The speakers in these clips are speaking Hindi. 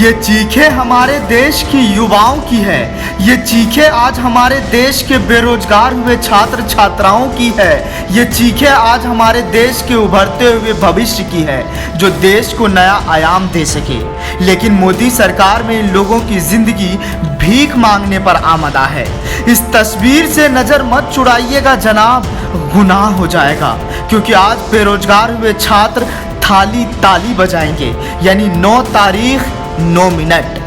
ये चीखें हमारे देश की युवाओं की है। ये चीखें आज हमारे देश के बेरोजगार हुए छात्र छात्राओं की है। ये चीखें आज हमारे देश के उभरते हुए भविष्य की है, जो देश को नया आयाम दे सके। लेकिन मोदी सरकार में इन लोगों की जिंदगी भीख मांगने पर आमदा है। इस तस्वीर से नजर मत चुराइएगा जनाब, गुनाह हो जाएगा। क्योंकि आज बेरोजगार हुए छात्र थाली ताली बजाएंगे, यानी 9 तारीख 9 मिनट।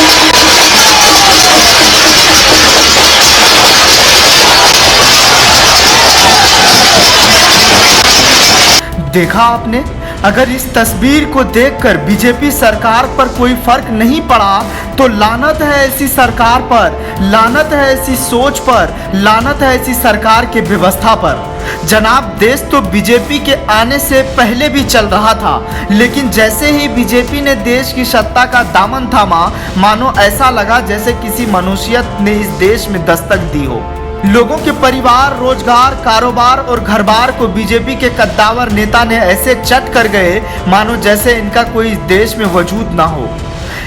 देखा आपने, अगर इस तस्वीर को देखकर बीजेपी सरकार पर कोई फर्क नहीं पड़ा तो लानत है ऐसी सरकार पर, लानत है ऐसी सोच पर, लानत है ऐसी सरकार के व्यवस्था पर। जनाब, देश तो बीजेपी के आने से पहले भी चल रहा था, लेकिन जैसे ही बीजेपी ने देश की सत्ता का दामन थामा, मानो ऐसा लगा जैसे किसी मनुष्यत ने इस देश में दस्तक दी हो। लोगों के परिवार, रोजगार, कारोबार और घरबार को बीजेपी के कद्दावर नेता ने ऐसे चट कर गए मानो जैसे इनका कोई इस देश में वजूद ना हो।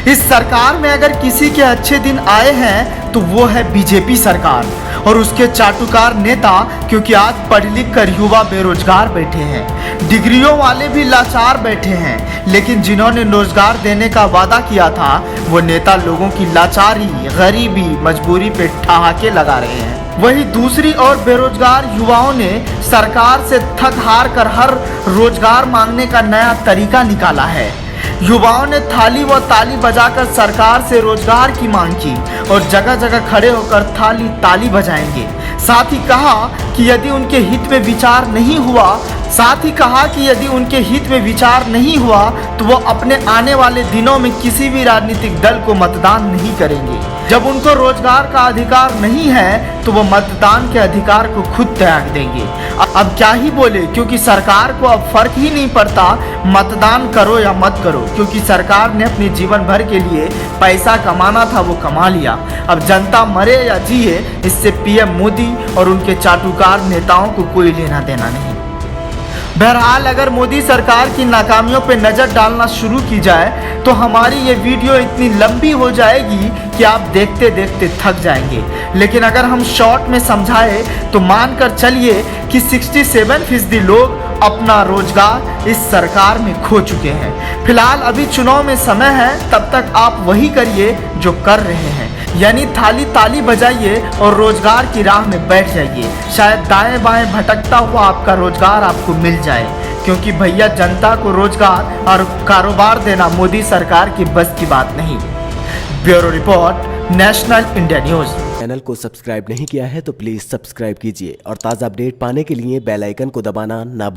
इस सरकार में अगर किसी के अच्छे दिन आए हैं तो वो है बीजेपी सरकार और उसके चाटुकार नेता, क्योंकि आज पढ़ लिख कर युवा बेरोजगार बैठे हैं, डिग्रियों वाले भी लाचार बैठे हैं। लेकिन जिन्होंने रोजगार देने का वादा किया था वो नेता लोगों की लाचारी, गरीबी, मजबूरी पे ठहाके लगा रहे हैं। वही दूसरी ओर बेरोजगार युवाओं ने सरकार से थक हार कर हर रोजगार मांगने का नया तरीका निकाला है। युवाओं ने थाली व ताली बजाकर सरकार से रोजगार की मांग की और जगह जगह खड़े होकर थाली ताली बजाएंगे। साथ ही कहा कि यदि उनके हित में विचार नहीं हुआ तो वो अपने आने वाले दिनों में किसी भी राजनीतिक दल को मतदान नहीं करेंगे। जब उनको रोजगार का अधिकार नहीं है तो वो मतदान के अधिकार को खुद त्याग देंगे। अब क्या ही बोले, क्योंकि सरकार को अब फर्क ही नहीं पड़ता मतदान करो या मत करो, क्योंकि सरकार ने अपने जीवन भर के लिए पैसा कमाना था वो कमा लिया। अब जनता मरे या जिए, इससे पीएम मोदी और उनके चाटुकार नेताओं को कोई लेना देना नहीं। बहरहाल, अगर मोदी सरकार की नाकामियों पर नज़र डालना शुरू की जाए तो हमारी ये वीडियो इतनी लंबी हो जाएगी कि आप देखते देखते थक जाएंगे। लेकिन अगर हम शॉर्ट में समझाएं तो मानकर चलिए कि 67% लोग अपना रोजगार इस सरकार में खो चुके हैं। फिलहाल अभी चुनाव में समय है, तब तक आप वही करिए जो कर रहे हैं, यानी थाली ताली बजाइए और रोजगार की राह में बैठ जाइए। शायद दाएं बाएं भटकता हुआ आपका रोजगार आपको मिल जाए, क्योंकि भैया जनता को रोजगार और कारोबार देना मोदी सरकार की बस की बात नहीं। Bureau report, national India news. Channel को सब्सक्राइब नहीं किया है तो प्लीज़ सब्सक्राइब कीजिए और ताज़ा अपडेट पाने के लिए बेल आइकन को दबाना ना भूलें।